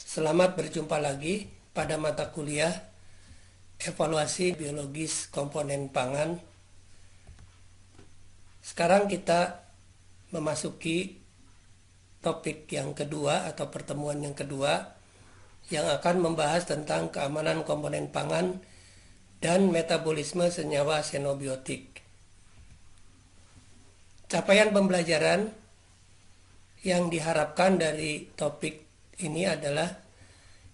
Selamat berjumpa lagi pada mata kuliah Evaluasi Biologis Komponen Pangan. Sekarang kita memasuki topik yang kedua atau pertemuan yang kedua yang akan membahas tentang keamanan komponen pangan dan metabolisme senyawa xenobiotik. Capaian pembelajaran yang diharapkan dari topik ini adalah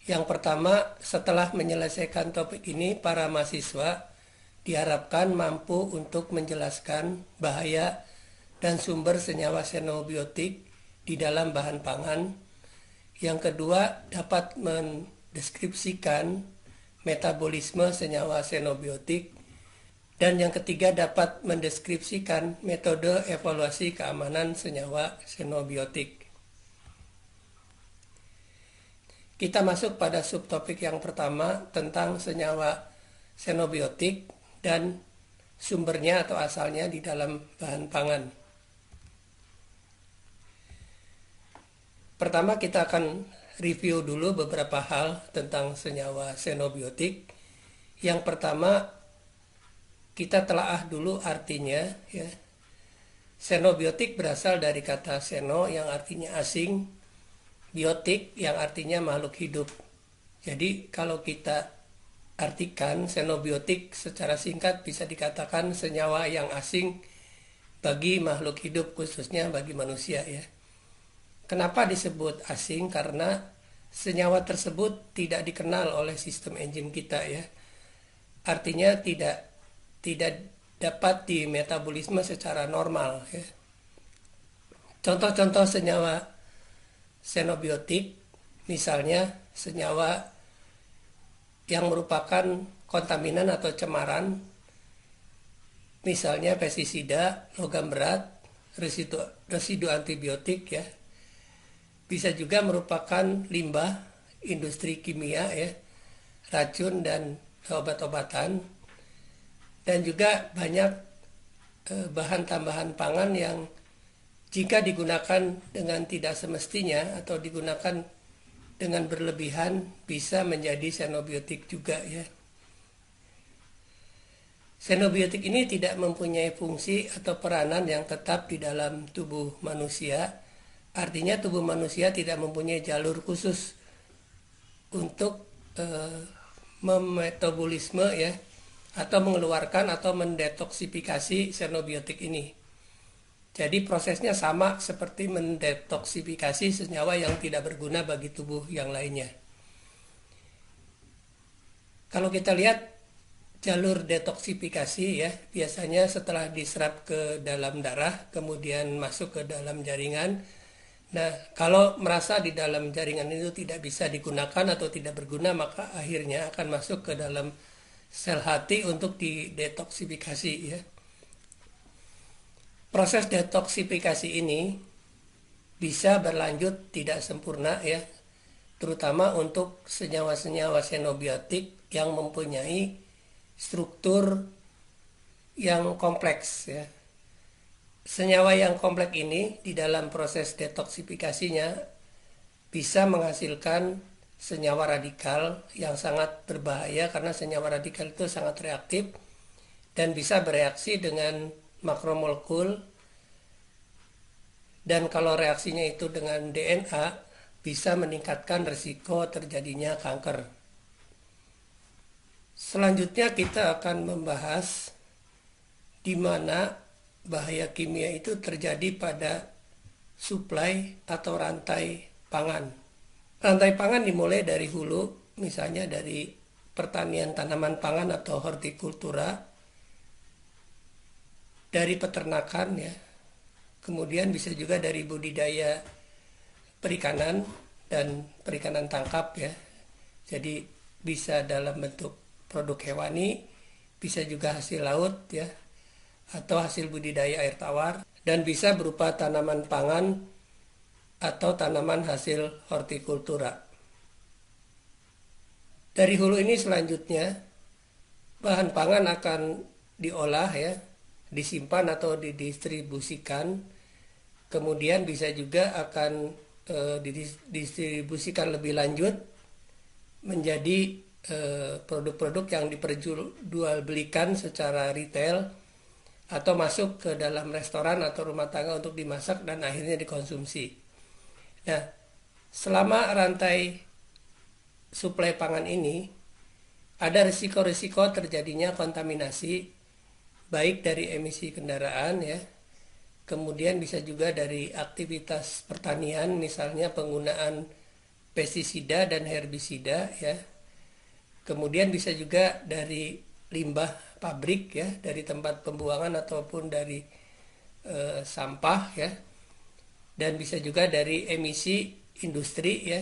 yang pertama, setelah menyelesaikan topik ini, para mahasiswa diharapkan mampu untuk menjelaskan bahaya dan sumber senyawa xenobiotik di dalam bahan pangan. Yang kedua, dapat mendeskripsikan metabolisme senyawa xenobiotik. Dan yang ketiga, dapat mendeskripsikan metode evaluasi keamanan senyawa xenobiotik. Kita masuk pada subtopik yang pertama tentang senyawa xenobiotik dan sumbernya atau asalnya di dalam bahan pangan. Pertama kita akan review dulu beberapa hal tentang senyawa xenobiotik. Yang pertama kita telaah dulu artinya ya. Xenobiotik berasal dari kata xeno yang artinya asing, biotik yang artinya makhluk hidup. Jadi kalau kita artikan xenobiotik secara singkat bisa dikatakan senyawa yang asing bagi makhluk hidup, khususnya bagi manusia ya. Kenapa disebut asing? Karena senyawa tersebut tidak dikenal oleh sistem enzim kita ya. Artinya tidak dapat dimetabolisme secara normal ya. Contoh-contoh senyawa xenobiotik misalnya senyawa yang merupakan kontaminan atau cemaran, misalnya pestisida, logam berat, residu antibiotik ya. Bisa juga merupakan limbah industri kimia ya, racun dan obat-obatan, dan juga banyak bahan tambahan pangan yang jika digunakan dengan tidak semestinya atau digunakan dengan berlebihan bisa menjadi xenobiotik juga ya. Xenobiotik ini tidak mempunyai fungsi atau peranan yang tetap di dalam tubuh manusia. Artinya tubuh manusia tidak mempunyai jalur khusus untuk memetabolisme ya, atau mengeluarkan atau mendetoksifikasi xenobiotik ini. Jadi prosesnya sama seperti mendetoksifikasi senyawa yang tidak berguna bagi tubuh yang lainnya. Kalau kita lihat jalur detoksifikasi ya, biasanya setelah diserap ke dalam darah, kemudian masuk ke dalam jaringan. Nah, kalau merasa di dalam jaringan itu tidak bisa digunakan atau tidak berguna, maka akhirnya akan masuk ke dalam sel hati untuk didetoksifikasi ya. Proses detoksifikasi ini bisa berlanjut tidak sempurna ya, terutama untuk senyawa-senyawa xenobiotik yang mempunyai struktur yang kompleks ya. Senyawa yang kompleks ini di dalam proses detoksifikasinya bisa menghasilkan senyawa radikal yang sangat berbahaya karena senyawa radikal itu sangat reaktif dan bisa bereaksi dengan makromolekul, dan kalau reaksinya itu dengan DNA bisa meningkatkan risiko terjadinya kanker. Selanjutnya kita akan membahas di mana bahaya kimia itu terjadi pada suplai atau rantai pangan. Rantai pangan dimulai dari hulu, misalnya dari pertanian tanaman pangan atau hortikultura, dari peternakan ya, kemudian bisa juga dari budidaya perikanan dan perikanan tangkap ya. Jadi bisa dalam bentuk produk hewani, bisa juga hasil laut ya, atau hasil budidaya air tawar, dan bisa berupa tanaman pangan atau tanaman hasil hortikultura. Dari hulu ini selanjutnya bahan pangan akan diolah ya, disimpan atau didistribusikan, kemudian bisa juga akan didistribusikan lebih lanjut menjadi produk-produk yang diperjualbelikan secara retail atau masuk ke dalam restoran atau rumah tangga untuk dimasak dan akhirnya dikonsumsi. Nah, selama rantai suplai pangan ini ada risiko-risiko terjadinya kontaminasi baik dari emisi kendaraan ya, kemudian bisa juga dari aktivitas pertanian, misalnya penggunaan pestisida dan herbisida ya. Kemudian bisa juga dari limbah pabrik ya, dari tempat pembuangan ataupun dari sampah ya. Dan bisa juga dari emisi industri ya.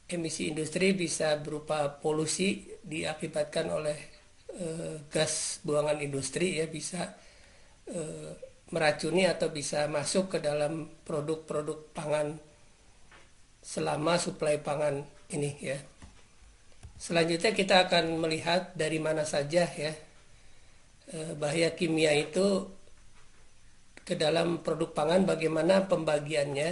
Emisi industri bisa berupa polusi diakibatkan oleh gas buangan industri ya, bisa meracuni atau bisa masuk ke dalam produk-produk pangan selama suplai pangan ini ya. Selanjutnya kita akan melihat dari mana saja ya bahaya kimia itu ke dalam produk pangan, bagaimana pembagiannya.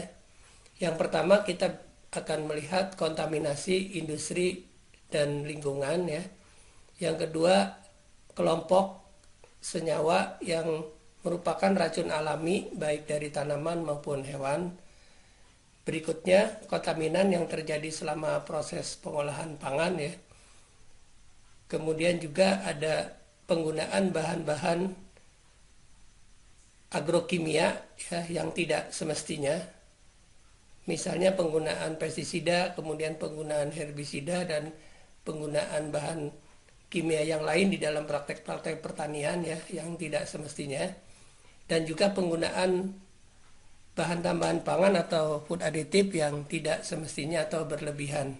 Yang pertama kita akan melihat kontaminasi industri dan lingkungan ya. Yang kedua, kelompok senyawa yang merupakan racun alami baik dari tanaman maupun hewan. Berikutnya, kontaminan yang terjadi selama proses pengolahan pangan ya. Kemudian juga ada penggunaan bahan-bahan agrokimia ya, yang tidak semestinya. Misalnya penggunaan pestisida, kemudian penggunaan herbisida dan penggunaan bahan kimia yang lain di dalam praktek-praktek pertanian ya yang tidak semestinya. Dan juga penggunaan bahan tambahan pangan atau food additive yang tidak semestinya atau berlebihan.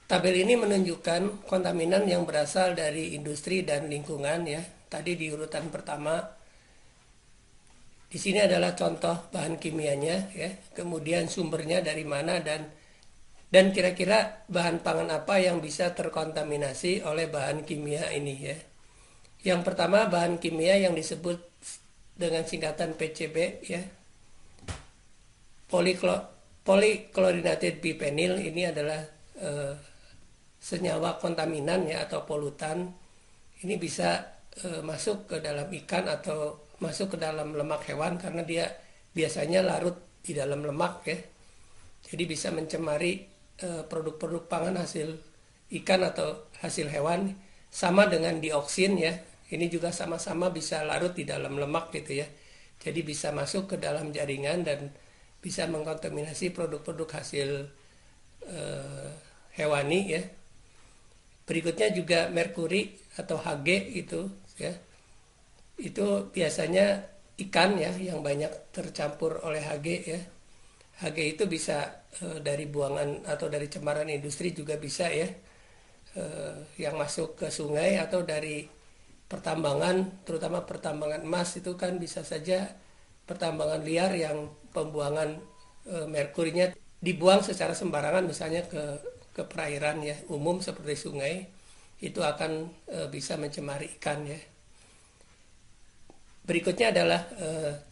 Tabel ini menunjukkan kontaminan yang berasal dari industri dan lingkungan ya. Tadi di urutan pertama. Di sini adalah contoh bahan kimianya ya. Kemudian sumbernya dari mana dan kira-kira bahan pangan apa yang bisa terkontaminasi oleh bahan kimia ini ya. Yang pertama bahan kimia yang disebut dengan singkatan PCB ya. Polychlorinated biphenyl ini adalah senyawa kontaminan ya atau polutan. Ini bisa masuk ke dalam ikan atau masuk ke dalam lemak hewan karena dia biasanya larut di dalam lemak ya. Jadi bisa mencemari produk-produk pangan hasil ikan atau hasil hewan. Sama dengan dioksin ya. Ini juga sama-sama bisa larut di dalam lemak gitu ya. Jadi bisa masuk ke dalam jaringan dan bisa mengkontaminasi produk-produk hasil hewani ya. Berikutnya juga merkuri atau Hg itu ya. Itu biasanya ikan ya yang banyak tercampur oleh Hg ya. Hg itu bisa dari buangan atau dari cemaran industri juga bisa ya. Yang masuk ke sungai atau dari pertambangan, terutama pertambangan emas itu kan bisa saja pertambangan liar yang pembuangan merkurinya dibuang secara sembarangan misalnya ke perairan ya umum seperti sungai, itu akan bisa mencemari ikan ya. Berikutnya adalah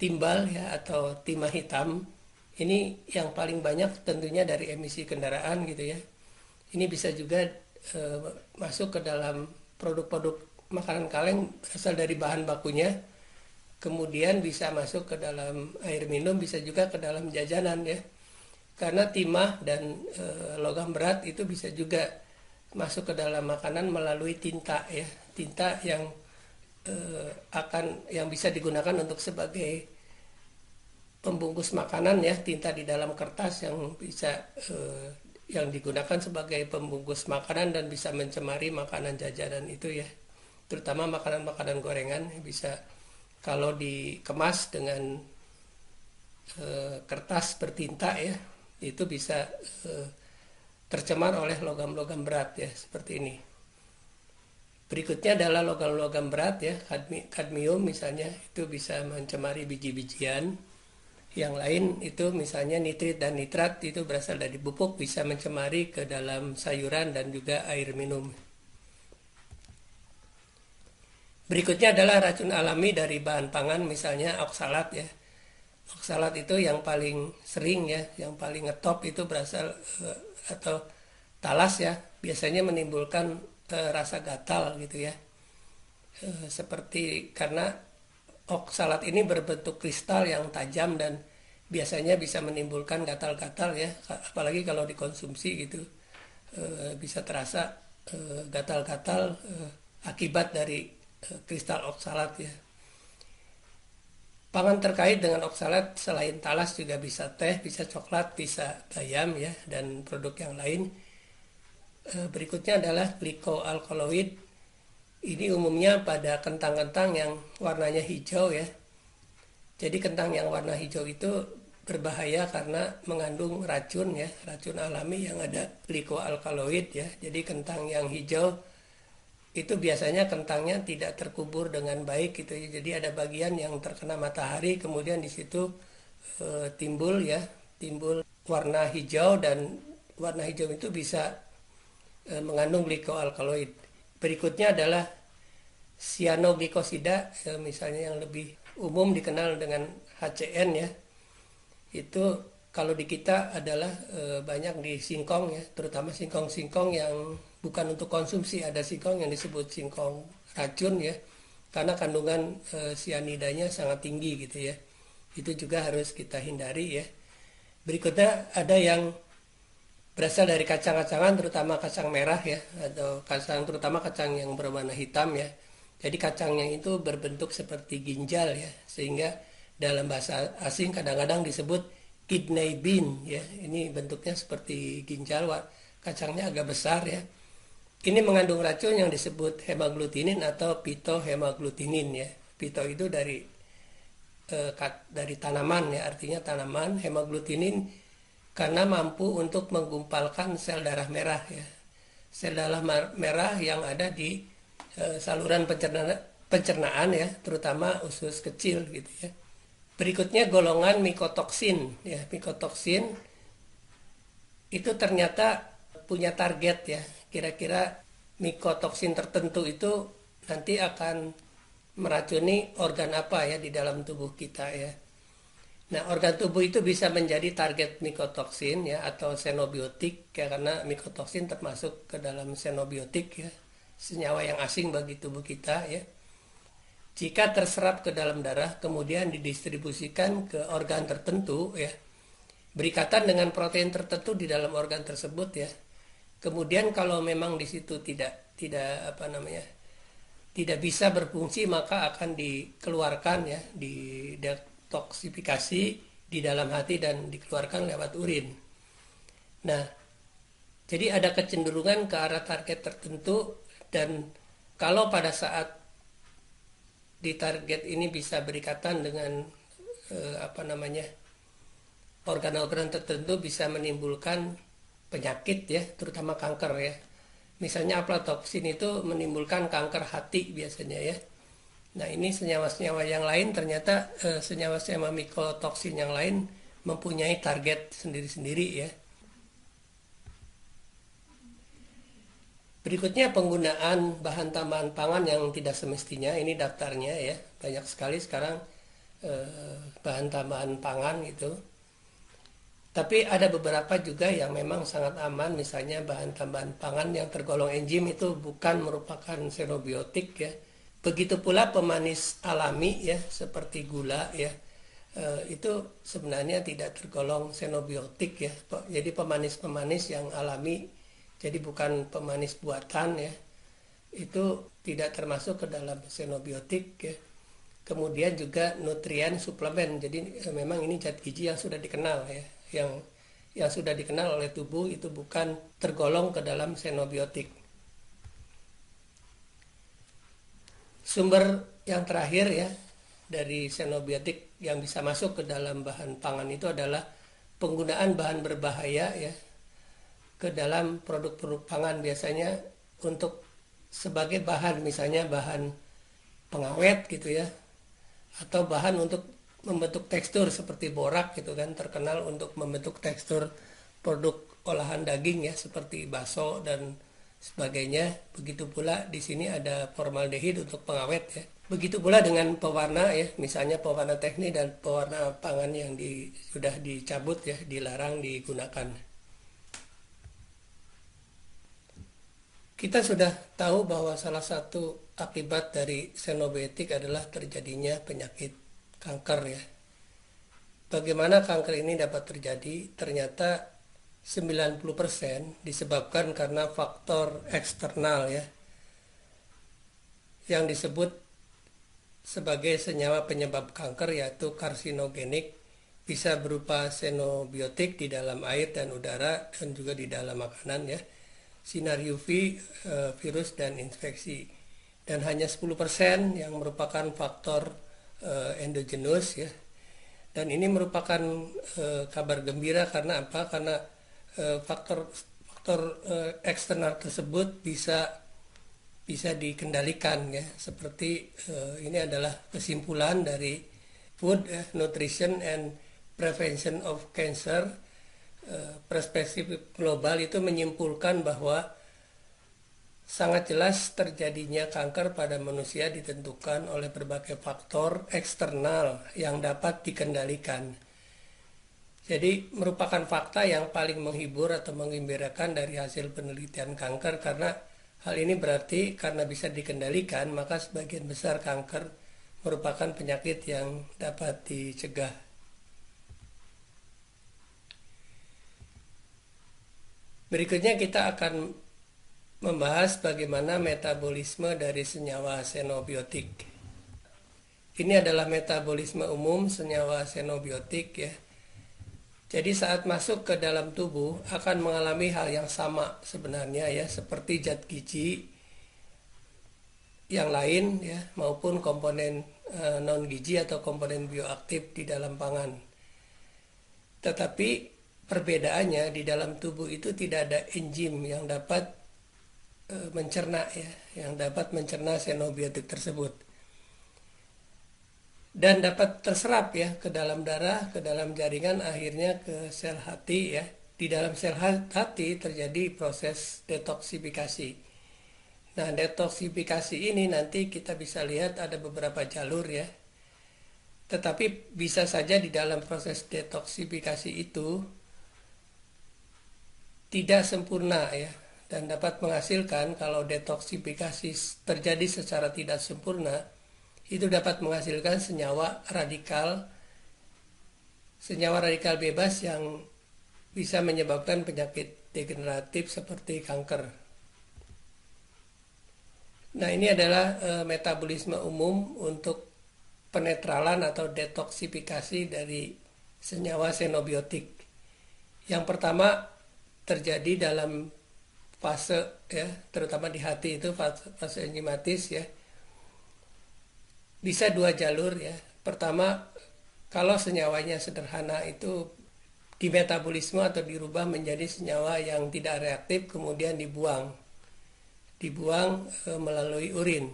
timbal ya atau timah hitam. Ini yang paling banyak tentunya dari emisi kendaraan gitu ya. Ini bisa juga masuk ke dalam produk-produk makanan kaleng berasal dari bahan bakunya, kemudian bisa masuk ke dalam air minum, bisa juga ke dalam jajanan ya. Karena timah dan logam berat itu bisa juga masuk ke dalam makanan melalui tinta ya, tinta yang yang bisa digunakan untuk sebagai pembungkus makanan ya, tinta di dalam kertas yang bisa yang digunakan sebagai pembungkus makanan dan bisa mencemari makanan jajanan itu ya. Terutama makanan-makanan gorengan bisa kalau dikemas dengan kertas bertinta ya, itu bisa tercemar oleh logam-logam berat ya, seperti ini. Berikutnya adalah logam-logam berat ya, kadmium misalnya, itu bisa mencemari biji-bijian. Yang lain itu misalnya nitrit dan nitrat itu berasal dari pupuk, bisa mencemari ke dalam sayuran dan juga air minum. Berikutnya adalah racun alami dari bahan pangan, misalnya oksalat ya. Oksalat itu yang paling sering ya, yang paling ngetop itu berasal atau talas ya, biasanya menimbulkan rasa gatal gitu ya. Seperti karena oksalat ini berbentuk kristal yang tajam dan biasanya bisa menimbulkan gatal-gatal ya, apalagi kalau dikonsumsi gitu. Bisa terasa gatal-gatal akibat dari kristal oksalat ya. Pangan terkait dengan oksalat selain talas juga bisa teh, bisa coklat, bisa bayam ya, dan produk yang lain. Berikutnya adalah glikoalkaloid. Ini umumnya pada kentang-kentang yang warnanya hijau ya. Jadi kentang yang warna hijau itu berbahaya karena mengandung racun ya, racun alami yang ada glikoalkaloid ya. Jadi kentang yang hijau itu biasanya kentangnya tidak terkubur dengan baik gitu ya. Jadi ada bagian yang terkena matahari, kemudian di situ timbul ya, timbul warna hijau, dan warna hijau itu bisa mengandung glikoalkaloid. Berikutnya adalah cyanoglikosida, misalnya yang lebih umum dikenal dengan HCN ya. Itu kalau di kita adalah banyak di singkong ya, terutama singkong-singkong yang bukan untuk konsumsi. Ada singkong yang disebut singkong racun ya, karena kandungan cyanidanya sangat tinggi gitu ya. Itu juga harus kita hindari ya. Berikutnya ada yang berasal dari kacang-kacangan, terutama kacang merah ya, atau terutama kacang yang berwarna hitam ya. Jadi kacangnya itu berbentuk seperti ginjal ya, sehingga dalam bahasa asing kadang-kadang disebut kidney bean ya. Ini bentuknya seperti ginjal, kacangnya agak besar ya. Ini mengandung racun yang disebut hemaglutinin atau pitohemaglutinin ya. Pito itu dari tanaman ya, artinya tanaman. Hemaglutinin karena mampu untuk menggumpalkan sel darah merah ya. Sel darah merah yang ada di saluran pencernaan ya, terutama usus kecil gitu ya. Berikutnya golongan mikotoksin ya. Mikotoksin itu ternyata punya target ya. Kira-kira mikotoksin tertentu itu nanti akan meracuni organ apa ya di dalam tubuh kita ya. Nah, organ tubuh itu bisa menjadi target mikotoksin ya, atau xenobiotik ya, karena mikotoksin termasuk ke dalam xenobiotik ya, senyawa yang asing bagi tubuh kita ya. Jika terserap ke dalam darah kemudian didistribusikan ke organ tertentu ya, berikatan dengan protein tertentu di dalam organ tersebut ya. Kemudian kalau memang di situ tidak tidak bisa berfungsi, maka akan dikeluarkan ya, detoksifikasi di dalam hati dan dikeluarkan lewat urin. Nah, jadi ada kecenderungan ke arah target tertentu, dan kalau pada saat di target ini bisa berikatan dengan organ-organ tertentu, bisa menimbulkan penyakit ya, terutama kanker ya. Misalnya aflatoksin itu menimbulkan kanker hati biasanya ya. Nah, ini senyawa-senyawa yang lain ternyata senyawa-senyawa mikotoksin yang lain mempunyai target sendiri-sendiri ya. Berikutnya penggunaan bahan tambahan pangan yang tidak semestinya. Ini daftarnya ya, banyak sekali sekarang bahan tambahan pangan gitu. Tapi ada beberapa juga yang memang sangat aman, misalnya bahan tambahan pangan yang tergolong enzim itu bukan merupakan xenobiotik ya. Begitu pula pemanis alami ya, seperti gula ya, itu sebenarnya tidak tergolong xenobiotik ya. Jadi pemanis-pemanis yang alami, jadi bukan pemanis buatan ya, itu tidak termasuk ke dalam xenobiotik ya. Kemudian juga nutrien suplemen, jadi memang ini zat gizi yang sudah dikenal ya, yang sudah dikenal oleh tubuh, itu bukan tergolong ke dalam xenobiotik. Sumber yang terakhir ya dari xenobiotik yang bisa masuk ke dalam bahan pangan itu adalah penggunaan bahan berbahaya ya ke dalam produk-produk pangan, biasanya untuk sebagai bahan, misalnya bahan pengawet gitu ya, atau bahan untuk membentuk tekstur seperti borak gitu kan, terkenal untuk membentuk tekstur produk olahan daging ya, seperti bakso dan sebagainya. Begitu pula di sini ada formaldehid untuk pengawet ya. Begitu pula dengan pewarna ya, misalnya pewarna teknik dan pewarna pangan yang sudah dicabut ya, dilarang digunakan. Kita sudah tahu bahwa salah satu akibat dari xenobiotik adalah terjadinya penyakit kanker ya. Bagaimana kanker ini dapat terjadi? Ternyata 90% disebabkan karena faktor eksternal ya, yang disebut sebagai senyawa penyebab kanker, yaitu karsinogenik, bisa berupa xenobiotik di dalam air dan udara dan juga di dalam makanan ya, sinar UV, virus dan infeksi. Dan hanya 10% yang merupakan faktor endogenus ya. Dan ini merupakan kabar gembira karena apa? Karena faktor eksternal tersebut bisa dikendalikan ya. Seperti ini adalah kesimpulan dari Food Nutrition and Prevention of Cancer. Perspektif global itu menyimpulkan bahwa sangat jelas terjadinya kanker pada manusia ditentukan oleh berbagai faktor eksternal yang dapat dikendalikan. Jadi merupakan fakta yang paling menghibur atau menggembirakan dari hasil penelitian kanker, karena hal ini berarti karena bisa dikendalikan maka sebagian besar kanker merupakan penyakit yang dapat dicegah. Berikutnya kita akan membahas bagaimana metabolisme dari senyawa xenobiotik. Ini adalah metabolisme umum senyawa xenobiotik ya. Jadi saat masuk ke dalam tubuh akan mengalami hal yang sama sebenarnya ya, seperti zat gizi yang lain ya, maupun komponen non gizi atau komponen bioaktif di dalam pangan. Tetapi perbedaannya di dalam tubuh itu tidak ada enzim yang dapat mencerna ya, yang dapat mencerna xenobiotik tersebut. Dan dapat terserap ya ke dalam darah, ke dalam jaringan, akhirnya ke sel hati ya. Di dalam sel hati terjadi proses detoksifikasi. Nah, detoksifikasi ini nanti kita bisa lihat ada beberapa jalur ya. Tetapi bisa saja di dalam proses detoksifikasi itu tidak sempurna ya, dan dapat menghasilkan, kalau detoksifikasi terjadi secara tidak sempurna, itu dapat menghasilkan senyawa radikal bebas yang bisa menyebabkan penyakit degeneratif seperti kanker. Nah, ini adalah metabolisme umum untuk penetralan atau detoksifikasi dari senyawa xenobiotik. Yang pertama terjadi dalam fase ya, terutama di hati itu fase enzimatis ya. Bisa dua jalur ya. Pertama, kalau senyawanya sederhana itu dimetabolisme atau dirubah menjadi senyawa yang tidak reaktif, kemudian dibuang melalui urin.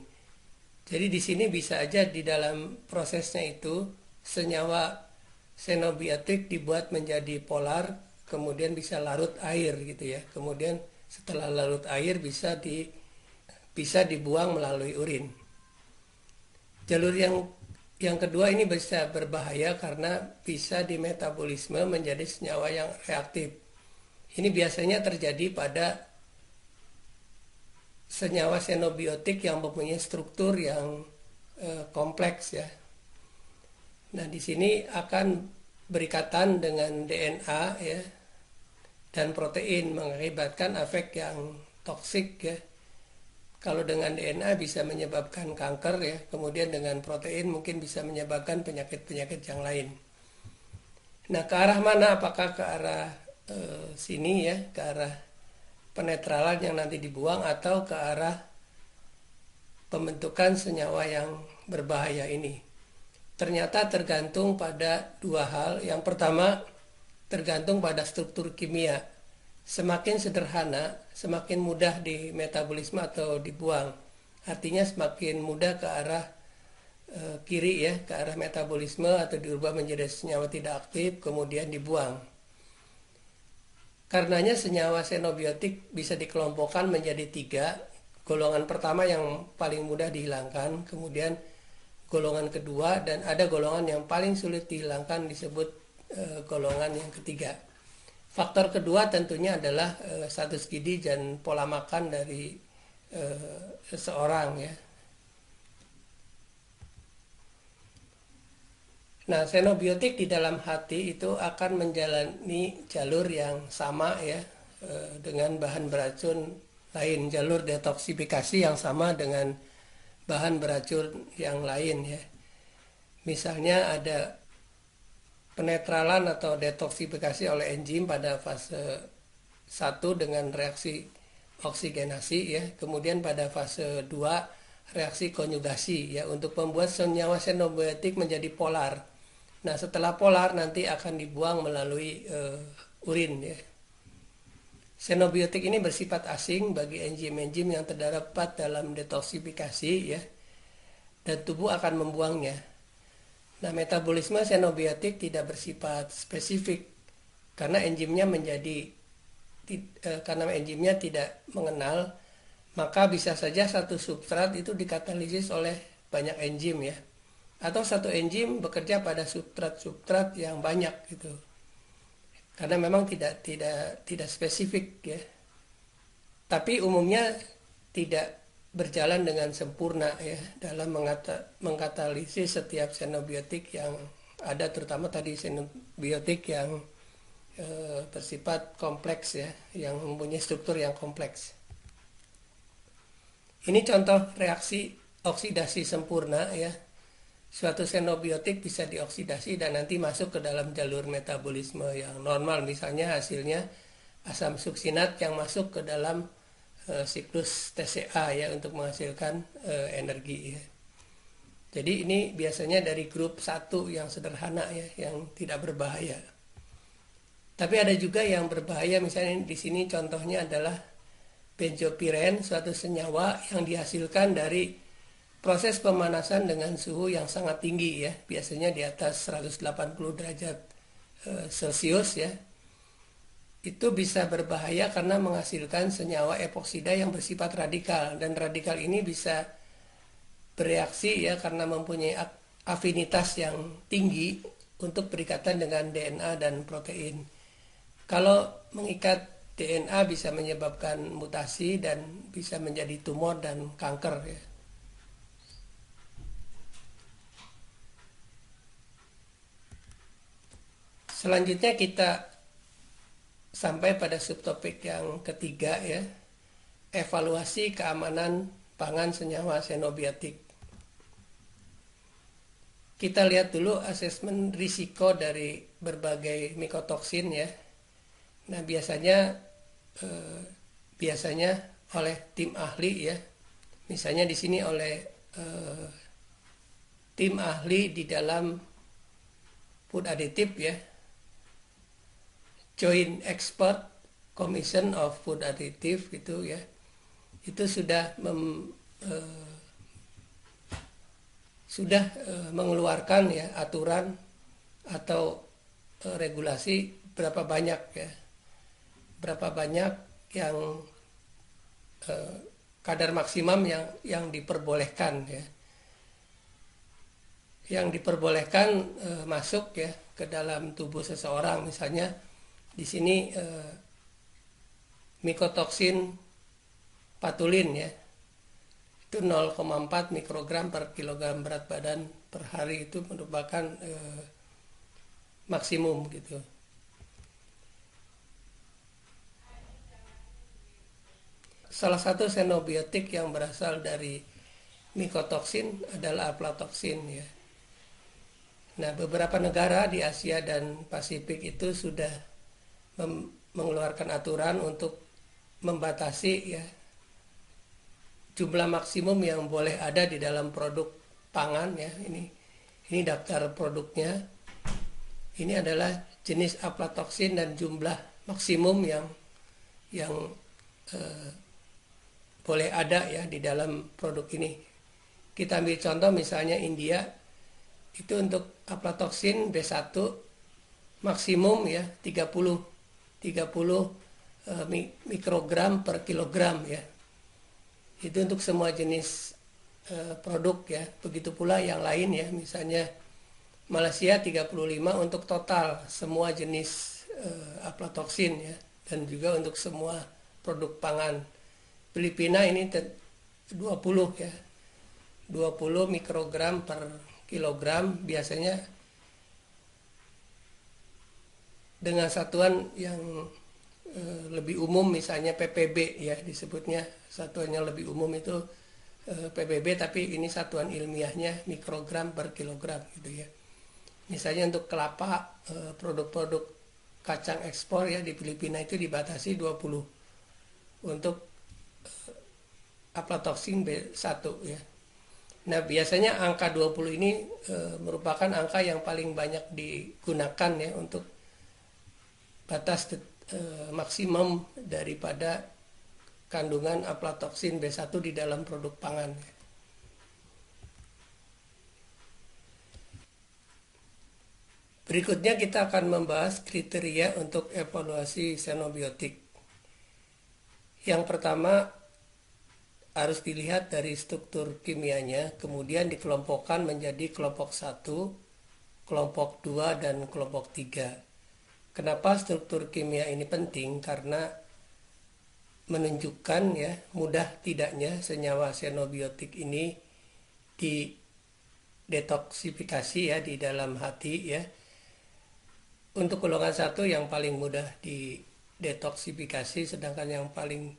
Jadi di sini bisa aja di dalam prosesnya itu senyawa xenobiotik dibuat menjadi polar, kemudian bisa larut air gitu ya. Kemudian setelah larut air bisa dibuang melalui urin. Jalur yang kedua ini bisa berbahaya karena bisa dimetabolisme menjadi senyawa yang reaktif. Ini biasanya terjadi pada senyawa xenobiotik yang mempunyai struktur yang kompleks ya. Nah, di sini akan berikatan dengan DNA ya dan protein, mengakibatkan efek yang toksik ya. Kalau dengan DNA bisa menyebabkan kanker ya, kemudian dengan protein mungkin bisa menyebabkan penyakit-penyakit yang lain. Nah, ke arah mana? Apakah ke arah sini ya, ke arah penetralan yang nanti dibuang, atau ke arah pembentukan senyawa yang berbahaya ini? Ternyata tergantung pada dua hal. Yang pertama, tergantung pada struktur kimia. Semakin sederhana, semakin mudah di metabolisme atau dibuang. Artinya semakin mudah ke arah kiri ya, ke arah metabolisme atau dirubah menjadi senyawa tidak aktif, kemudian dibuang. Karenanya senyawa xenobiotik bisa dikelompokkan menjadi 3. Golongan pertama yang paling mudah dihilangkan, kemudian golongan kedua, dan ada golongan yang paling sulit dihilangkan disebut golongan yang ketiga. Faktor kedua tentunya adalah status gizi dan pola makan dari seseorang ya. Nah, xenobiotik di dalam hati itu akan menjalani jalur yang sama ya dengan bahan beracun lain, jalur detoksifikasi yang sama dengan bahan beracun yang lain ya. Misalnya ada penetralan atau detoksifikasi oleh enzim pada fase 1 dengan reaksi oksigenasi ya. Kemudian pada fase 2 reaksi konjugasi ya untuk membuat senyawa xenobiotik menjadi polar. Nah, setelah polar nanti akan dibuang melalui urin ya. Xenobiotik ini bersifat asing bagi enzim-enzim yang terdapat dalam detoksifikasi ya. Dan tubuh akan membuangnya. Nah, metabolisme xenobiotik tidak bersifat spesifik karena enzimnya tidak mengenal, maka bisa saja satu substrat itu dikatalisis oleh banyak enzim ya. Atau satu enzim bekerja pada substrat-substrat yang banyak gitu. Karena memang tidak spesifik ya. Tapi umumnya tidak berjalan dengan sempurna ya dalam mengkatalisis setiap xenobiotik yang ada, terutama tadi xenobiotik yang bersifat kompleks ya, yang mempunyai struktur yang kompleks. Ini contoh reaksi oksidasi sempurna ya. Suatu xenobiotik bisa dioksidasi dan nanti masuk ke dalam jalur metabolisme yang normal. Misalnya hasilnya asam suksinat yang masuk ke dalam siklus TCA ya untuk menghasilkan energi ya. Jadi ini biasanya dari grup 1 yang sederhana ya, yang tidak berbahaya. Tapi ada juga yang berbahaya, misalnya di sini contohnya adalah benzopiren, suatu senyawa yang dihasilkan dari proses pemanasan dengan suhu yang sangat tinggi ya, biasanya di atas 180 derajat Celcius ya. Itu bisa berbahaya karena menghasilkan senyawa epoksida yang bersifat radikal, dan radikal ini bisa bereaksi ya karena mempunyai afinitas yang tinggi untuk berikatan dengan DNA dan protein. Kalau mengikat DNA bisa menyebabkan mutasi dan bisa menjadi tumor dan kanker ya. Selanjutnya kita sampai pada subtopik yang ketiga ya, evaluasi keamanan pangan senyawa xenobiotik. Kita lihat dulu asesmen risiko dari berbagai mikotoksin ya. Nah, biasanya oleh tim ahli ya. Misalnya di sini oleh tim ahli di dalam food additive ya. Joint Expert Commission of Food Additive gitu ya. Itu sudah mengeluarkan ya aturan atau regulasi berapa banyak yang kadar maksimum yang diperbolehkan ya, yang diperbolehkan masuk ya ke dalam tubuh seseorang. Misalnya di sini mikotoksin patulin ya, itu 0,4 mikrogram per kilogram berat badan per hari, itu merupakan maksimum gitu. Salah satu xenobiotik yang berasal dari mikotoksin adalah aflatoksin ya. Nah, beberapa negara di Asia dan Pasifik itu sudah mengeluarkan aturan untuk membatasi ya jumlah maksimum yang boleh ada di dalam produk pangan ya. Ini daftar produknya. Ini adalah jenis aflatoksin dan jumlah maksimum yang boleh ada ya di dalam produk ini. Kita ambil contoh misalnya India, itu untuk aflatoksin B1 maksimum ya 30 mikrogram per kilogram ya. Itu untuk semua jenis produk ya. Begitu pula yang lain ya, misalnya Malaysia 35 untuk total semua jenis aflatoksin ya, dan juga untuk semua produk pangan. Filipina ini 20 ya, 20 mikrogram per kilogram, biasanya dengan satuan yang lebih umum, misalnya ppb ya disebutnya, satuannya lebih umum itu ppb, tapi ini satuan ilmiahnya mikrogram per kilogram gitu ya. Misalnya untuk kelapa, produk-produk kacang ekspor ya di Filipina itu dibatasi 20 untuk aflatoksin B1 ya. Nah, biasanya angka 20 ini merupakan angka yang paling banyak digunakan ya untuk batas maksimum daripada kandungan aflatoksin B1 di dalam produk pangan. Berikutnya kita akan membahas kriteria untuk evaluasi xenobiotik. Yang pertama, harus dilihat dari struktur kimianya, kemudian dikelompokkan menjadi kelompok 1, kelompok 2, dan kelompok 3. Kenapa struktur kimia ini penting? Karena menunjukkan ya mudah tidaknya senyawa xenobiotik ini didetoksifikasi ya di dalam hati ya. Untuk golongan 1 yang paling mudah didetoksifikasi, sedangkan yang paling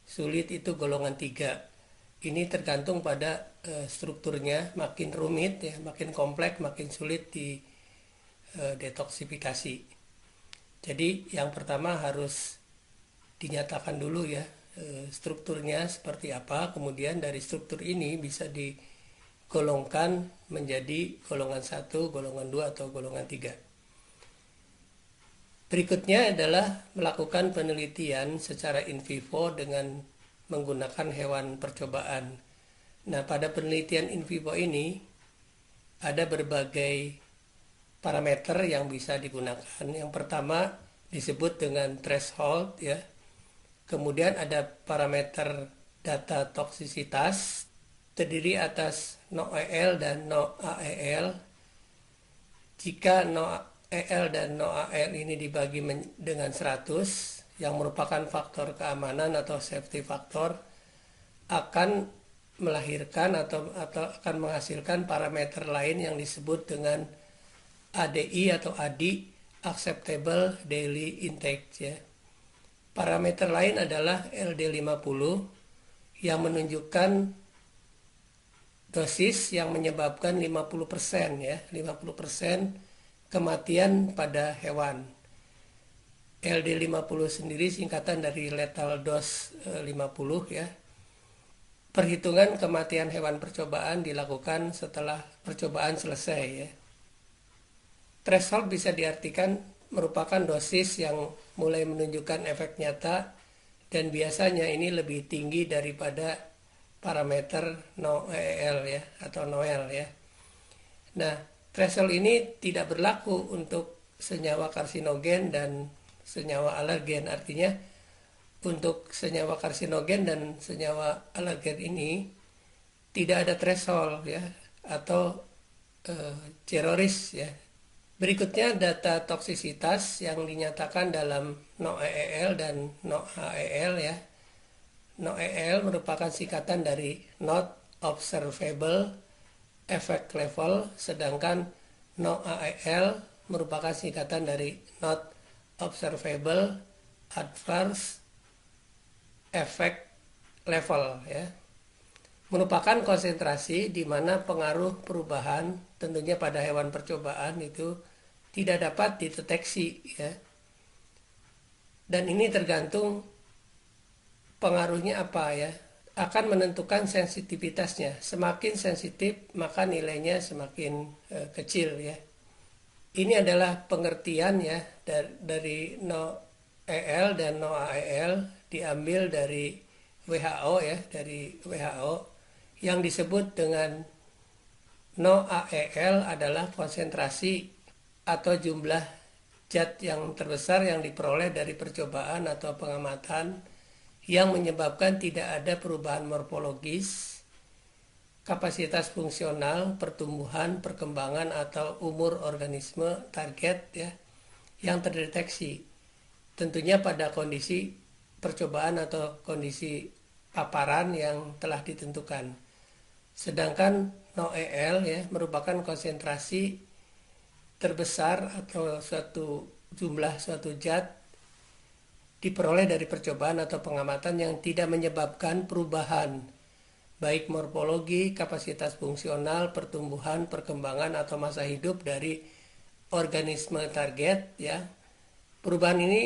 sulit itu golongan 3. Ini tergantung pada strukturnya, makin rumit ya, makin kompleks, makin sulit detoksifikasi. Jadi yang pertama harus dinyatakan dulu ya strukturnya seperti apa, kemudian dari struktur ini bisa digolongkan menjadi golongan 1, golongan 2, atau golongan 3. Berikutnya adalah melakukan penelitian secara in vivo dengan menggunakan hewan percobaan. Nah, pada penelitian in vivo ini ada berbagai parameter yang bisa digunakan. Yang pertama disebut dengan threshold ya. Kemudian ada parameter data toksisitas, terdiri atas NOEL dan NOAEL. Jika NOEL dan NOAEL ini dibagi dengan 100, yang merupakan faktor keamanan atau safety factor, akan melahirkan atau akan menghasilkan parameter lain yang disebut dengan ADI atau ADI, Acceptable Daily Intake ya. Parameter lain adalah LD50 yang menunjukkan dosis yang menyebabkan 50% ya, 50% kematian pada hewan. LD50 sendiri singkatan dari lethal dose 50 ya. Perhitungan kematian hewan percobaan dilakukan setelah percobaan selesai ya. Threshold bisa diartikan merupakan dosis yang mulai menunjukkan efek nyata, dan biasanya ini lebih tinggi daripada parameter NOEL ya atau NOEL ya. Nah, threshold ini tidak berlaku untuk senyawa karsinogen dan senyawa alergen. Artinya untuk senyawa karsinogen dan senyawa alergen ini tidak ada threshold ya atau zeroris ya. Berikutnya data toksisitas yang dinyatakan dalam NOEL dan NOAEL ya. NOEL merupakan singkatan dari Not Observable Effect Level, sedangkan NOAEL merupakan singkatan dari Not Observable Adverse Effect Level ya. Merupakan konsentrasi di mana pengaruh perubahan tentunya pada hewan percobaan itu tidak dapat dideteksi ya. Dan ini tergantung pengaruhnya apa ya, akan menentukan sensitivitasnya. Semakin sensitif maka nilainya semakin kecil ya. Ini adalah pengertian ya dari NOEL dan NOAEL, diambil dari WHO ya, dari WHO. Yang disebut dengan NOAEL adalah konsentrasi atau jumlah zat yang terbesar yang diperoleh dari percobaan atau pengamatan yang menyebabkan tidak ada perubahan morfologis, kapasitas fungsional, pertumbuhan, perkembangan atau umur organisme target ya yang terdeteksi. Tentunya pada kondisi percobaan atau kondisi paparan yang telah ditentukan. Sedangkan NOEL ya merupakan konsentrasi terbesar atau suatu zat diperoleh dari percobaan atau pengamatan yang tidak menyebabkan perubahan baik morfologi, kapasitas fungsional, pertumbuhan, perkembangan atau masa hidup dari organisme target ya. Perubahan ini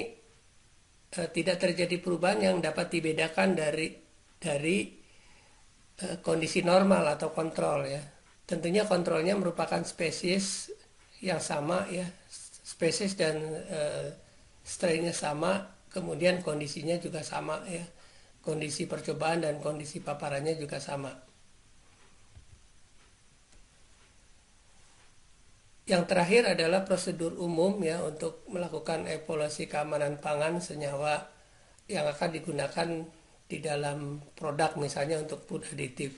tidak terjadi perubahan yang dapat dibedakan dari kondisi normal atau kontrol ya. Tentunya kontrolnya merupakan spesies yang sama ya, spesies dan strainnya sama, kemudian kondisinya juga sama ya, kondisi percobaan dan kondisi paparannya juga sama. Yang terakhir adalah prosedur umum ya untuk melakukan evaluasi keamanan pangan senyawa yang akan digunakan di dalam produk, misalnya untuk food additive.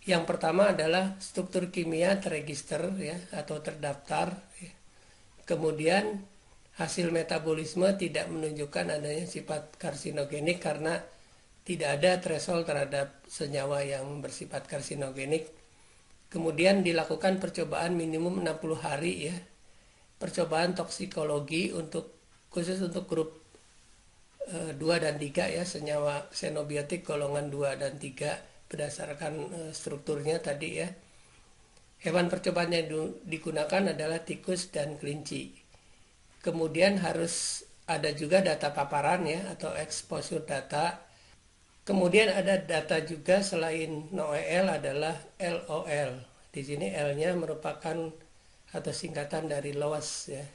Yang pertama adalah struktur kimia terregister ya atau terdaftar ya. Kemudian hasil metabolisme tidak menunjukkan adanya sifat karsinogenik karena tidak ada threshold terhadap senyawa yang bersifat karsinogenik. Kemudian dilakukan percobaan minimum 60 hari ya. Percobaan toksikologi khusus untuk grup 2 dan 3 ya, senyawa xenobiotik golongan 2 dan 3 berdasarkan strukturnya tadi ya. Hewan percobaan yang digunakan adalah tikus dan kelinci. Kemudian harus ada juga data paparan ya atau exposure data. Kemudian ada data juga selain NOEL adalah LOL. Di sini L-nya merupakan atau singkatan dari loss ya.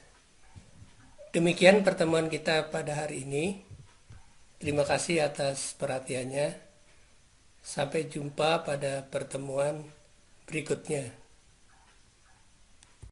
Demikian pertemuan kita pada hari ini. Terima kasih atas perhatiannya. Sampai jumpa pada pertemuan berikutnya.